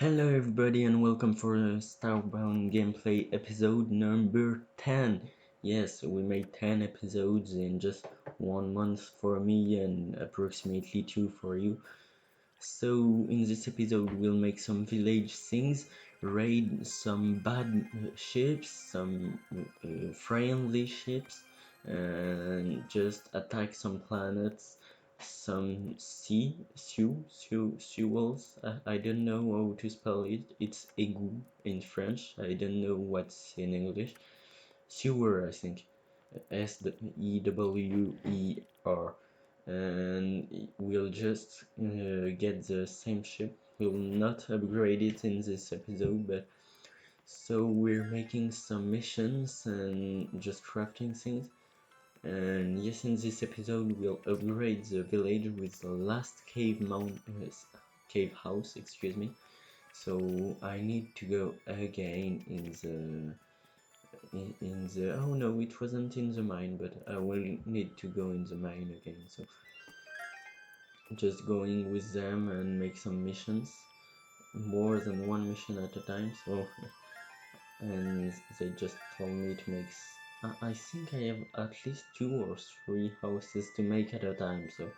Hello everybody and welcome for the Starbound gameplay episode number 10. Yes, we made 10 episodes in just 1 month for me and approximately 2 for you. So in this episode we'll make some village things, raid some bad ships, some friendly ships, and just attack some planets, some seawalls. I don't know how to spell it. It's égout in French. I don't know what's in English. Sewer, I think. Sewer, and we'll just get the same ship. We'll not upgrade it in this episode, but so we're making some missions and just crafting things. And yes, in this episode we'll upgrade the village with the last cave house, excuse me. So I need to go again in the oh no, it wasn't in the mine, but I will need to go in the mine again. So just going with them and make some missions, more than one mission at a time. So and they just told me to make I think I have at least 2 or 3 houses to make at a time. So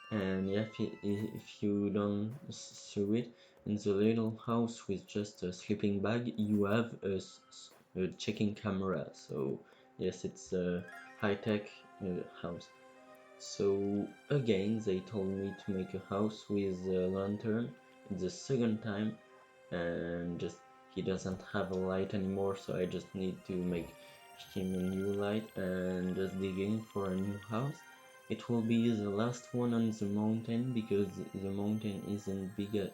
and yeah, if you don't see it, in the little house with just a sleeping bag you have a checking camera. So yes, it's a high-tech house. So again they told me to make a house with a lantern. It's the second time, and just he doesn't have a light anymore, so I just need to make him a new light and just digging for a new house. It will be the last one on the mountain because the mountain isn't big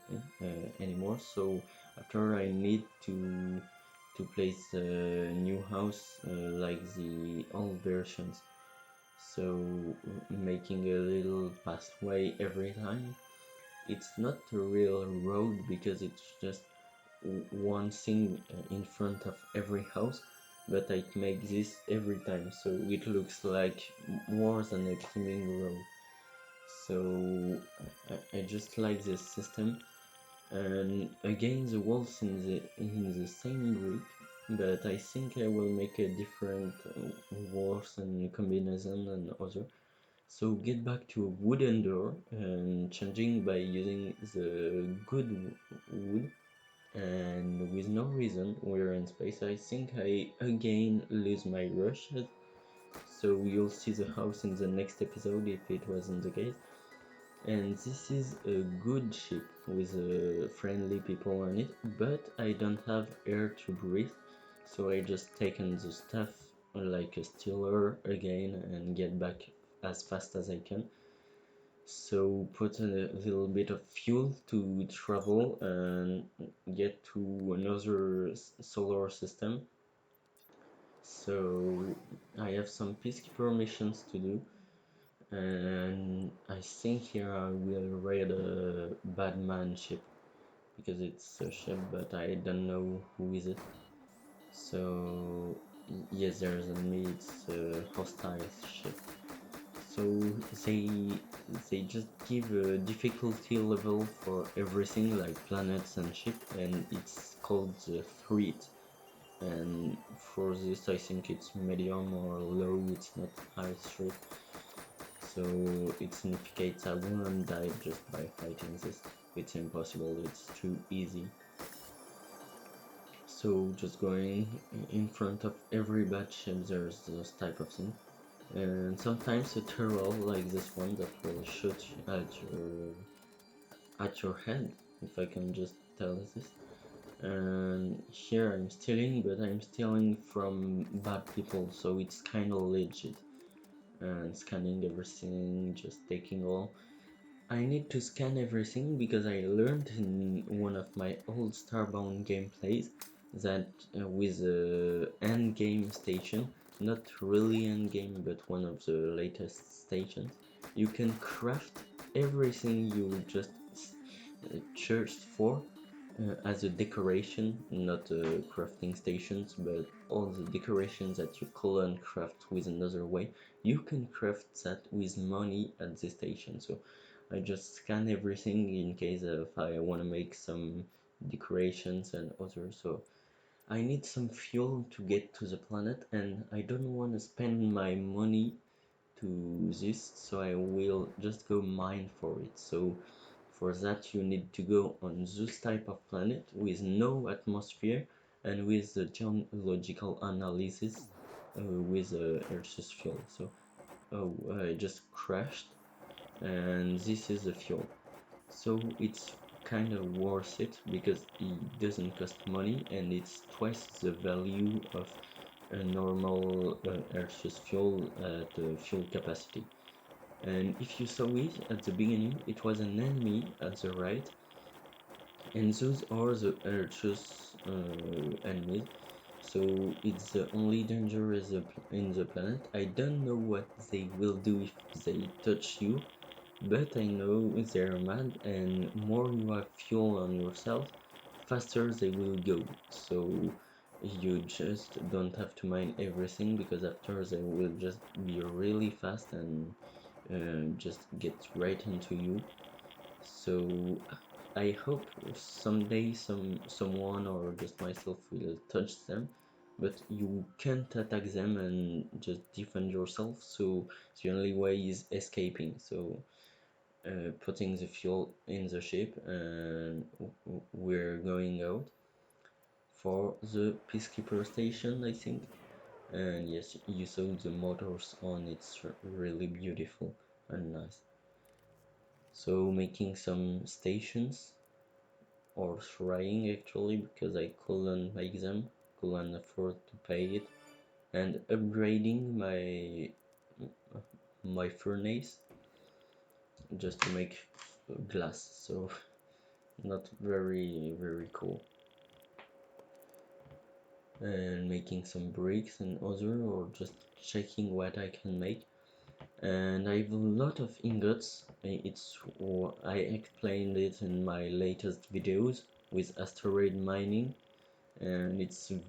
anymore, so after I need to place a new house like the old versions. So making a little pathway every time. It's not a real road because it's just one thing in front of every house, but I make this every time, so it looks like more than a climbing road. So I just like this system. And again, the walls in the same brick, but I think I will make a different walls and combination and other. So get back to a wooden door and changing by using the good wood, and with no reason we're in space. I think I again lose my rush, so you'll see the house in the next episode if it wasn't the case. And this is a good ship with friendly people on it, but I don't have air to breathe, so I just taken the stuff like a stealer again and get back as fast as I can. So put a little bit of fuel to travel and get to another solar system. So I have some peacekeeper missions to do, and I think here I will raid a Batman ship because it's a ship, but I don't know who is it. So yes, there's an enemy. It's a hostile ship. So they just give a difficulty level for everything like planets and ship, and it's called the threat. And for this I think it's medium or low, it's not high threat. So it significates I won't die just by fighting this. It's impossible, it's too easy. So just going in front of every bad ship there's this type of thing. And sometimes a turtle like this one that will shoot at your head, if I can just tell this. And here I'm stealing, but I'm stealing from bad people, so it's kinda legit. And scanning everything, just taking all. I need to scan everything because I learned in one of my old Starbound gameplays that with a end game station, not really end game but one of the latest stations, you can craft everything you just searched for as a decoration, not crafting stations, but all the decorations that you couldn't craft with another way, you can craft that with money at the station. So I just scan everything in case if I want to make some decorations and others. So I need some fuel to get to the planet, and I don't want to spend my money to this, so I will just go mine for it. So for that you need to go on this type of planet with no atmosphere and with the geological analysis with Earth's fuel. So I just crashed, and this is the fuel. So it's kind of worth it because it doesn't cost money and it's twice the value of a normal Earth's fuel at fuel capacity. And if you saw it at the beginning, it was an enemy at the right, and those are the Earth's enemies. So it's the only danger in the planet. I don't know what they will do if they touch you, but I know they're mad, and more you have fuel on yourself, faster they will go. So you just don't have to mine everything, because after they will just be really fast and just get right into you. So I hope someday someone or just myself will touch them, but you can't attack them and just defend yourself. So the only way is escaping. So putting the fuel in the ship, and we're going out for the peacekeeper station, I think. And yes, you saw the motors on, it's really beautiful and nice. So making some stations, or trying actually, because I couldn't make them, couldn't afford to pay it, and upgrading my furnace just to make glass. So not very cool. And making some bricks and other, or just checking what I can make. And I have a lot of ingots. I explained it in my latest videos with asteroid mining, and it's a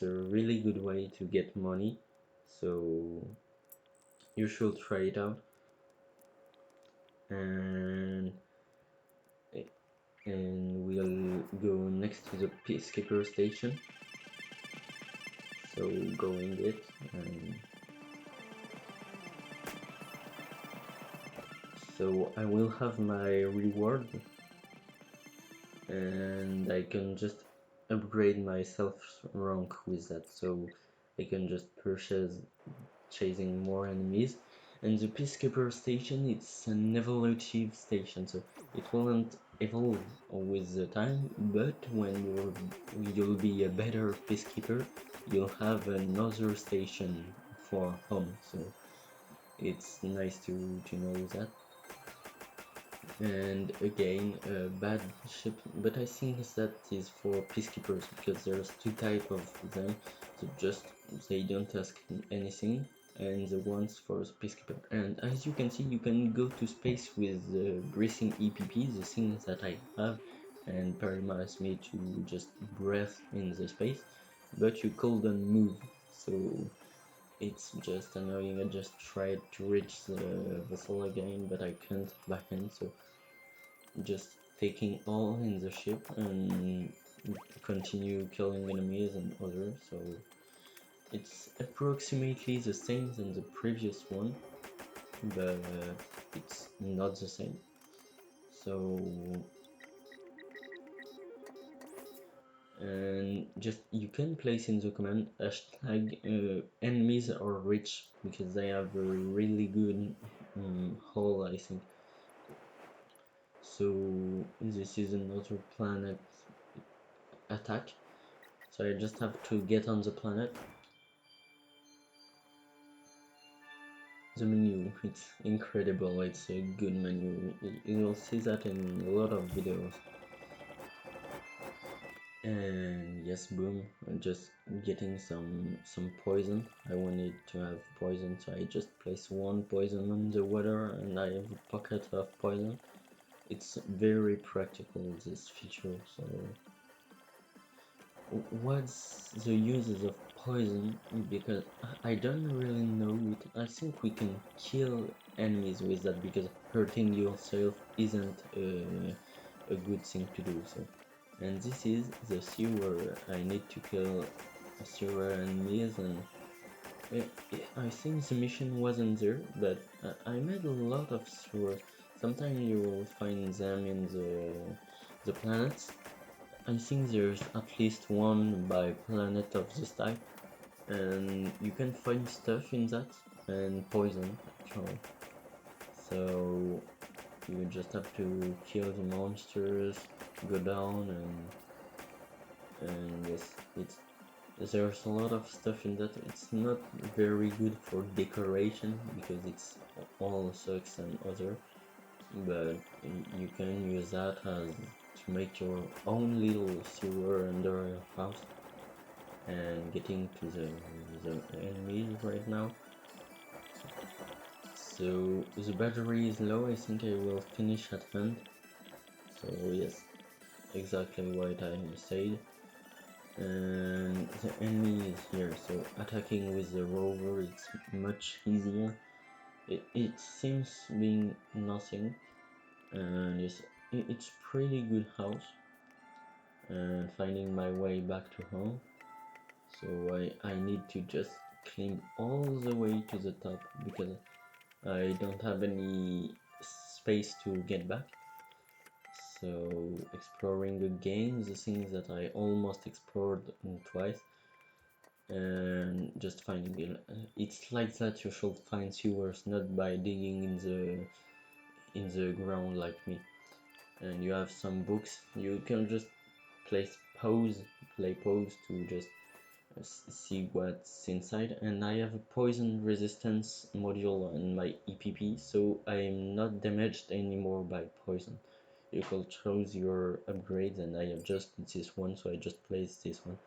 really good way to get money, so you should try it out. And we'll go next to the peacekeeper station, so going it, and so I will have my reward, and I can just upgrade myself rank with that, so I can just purchase chasing more enemies. And the peacekeeper station, it's an evolutive station, so it won't evolve with the time, but when you'll be a better peacekeeper, you'll have another station for home, so it's nice to know that. And again, a bad ship, but I think that is for peacekeepers, because there's two types of them, so just they don't ask anything, and the ones for peacekeeper. And as you can see, you can go to space with breathing EPP, the things that I have, and permits me to just breathe in the space, but you couldn't move, so it's just annoying. I just tried to reach the vessel again, but I can't back in, so just taking all in the ship and continue killing enemies and others. So it's approximately the same than the previous one, but it's not the same. So and just you can place in the comment hashtag enemies are rich, because they have a really good hull, I think. So this is another planet attack, so I just have to get on the planet. The menu, it's incredible, it's a good menu, you'll see that in a lot of videos. And yes, boom, I'm just getting some poison. I wanted to have poison, so I just place one poison on the water and I have a pocket of poison. It's very practical, this feature. So what's the uses of poison? Because I don't really know it. I think we can kill enemies with that, because hurting yourself isn't a good thing to do. So, and this is the sewer. I need to kill sewer enemies, and I think the mission wasn't there, but I made a lot of sewers. Sometimes you will find them in the planets. I think there's at least one by planet of this type, and you can find stuff in that, and poison actually. So you just have to kill the monsters, go down, and yes, there's a lot of stuff in that. It's not very good for decoration because it's all sucks and other, but you can use that as to make your own little sewer under your house. And getting to the enemies right now. So the battery is low. I think I will finish at hand. So yes, exactly what I said. And the enemy is here, so attacking with the rover it's much easier. It seems being nothing, and yes, it's pretty good house. And finding my way back to home, so I need to just climb all the way to the top because I don't have any space to get back. So exploring again the things that I almost explored twice, and just finding it. It's like that you should find sewers, not by digging in the ground like me. And you have some books. You can just play pause to just see what's inside. And I have a poison resistance module in my EPP, so I am not damaged anymore by poison. You can choose your upgrades, and I have just this one, so I just place this one.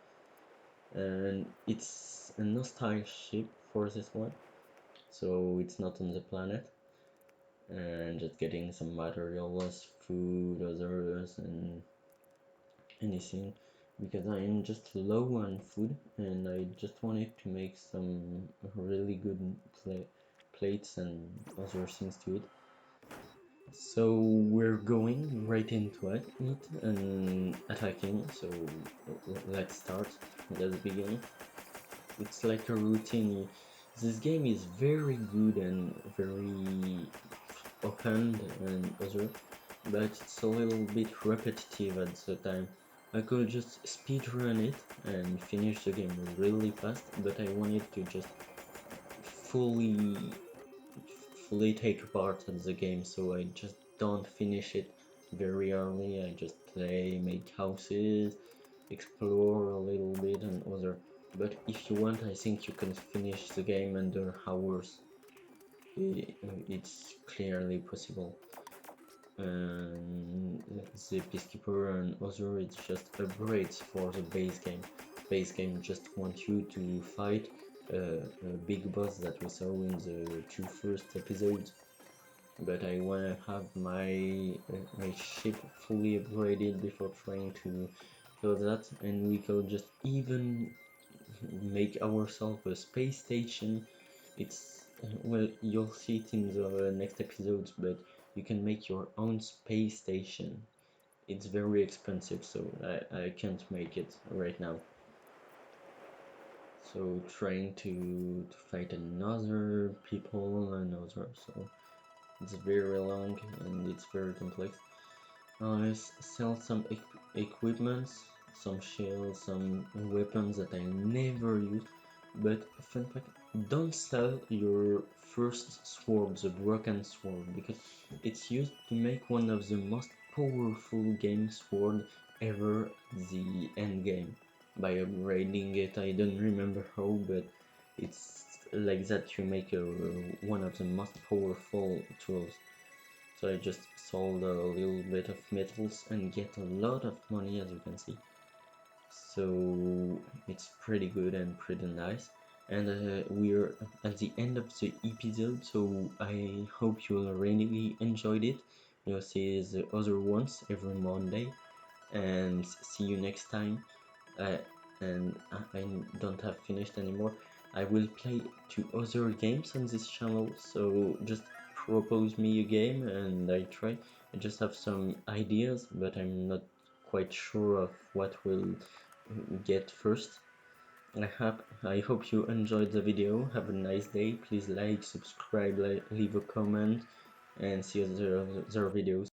And it's a hostile ship for this one, so it's not on the planet. And just getting some materials, food, others, and anything, because I'm just low on food and I just wanted to make some really good plates and other things to it. So we're going right into it and attacking, so let's start. Let's begin. It's like a routine. This game is very good and very open and other, but it's a little bit repetitive at the time. I could just speedrun it and finish the game really fast, but I wanted to just fully take part in the game, so I just don't finish it very early. I just play, make houses, explore a little bit and other. But if you want, I think you can finish the game under hours. It's clearly possible. And the peacekeeper and other, it's just upgrades for the base game. Base game just want you to fight a big boss that we saw in the two first episodes. But I wanna have my ship fully upgraded before trying to kill that, and we could just even make ourselves a space station. It's well, you'll see it in the next episodes, but you can make your own space station. It's very expensive, so I can't make it right now. So trying to fight another people, another, so it's very long and it's very complex. I sell some equipments, some shields, some weapons that I never use. But fun fact, don't sell your first sword, the broken sword, because it's used to make one of the most powerful game sword ever, the end game. By upgrading it, I don't remember how, but it's like that you make one of the most powerful tools. So I just sold a little bit of metals and get a lot of money, as you can see. So it's pretty good and pretty nice. And we're at the end of the episode, so I hope you really enjoyed it. You'll see the other ones every Monday, and see you next time. And I don't have finished anymore. I will play 2 other games on this channel, so just propose me a game and I try. I just have some ideas, but I'm not quite sure of what we'll get first. I hope you enjoyed the video. Have a nice day. Please like, subscribe, leave a comment, and see other videos.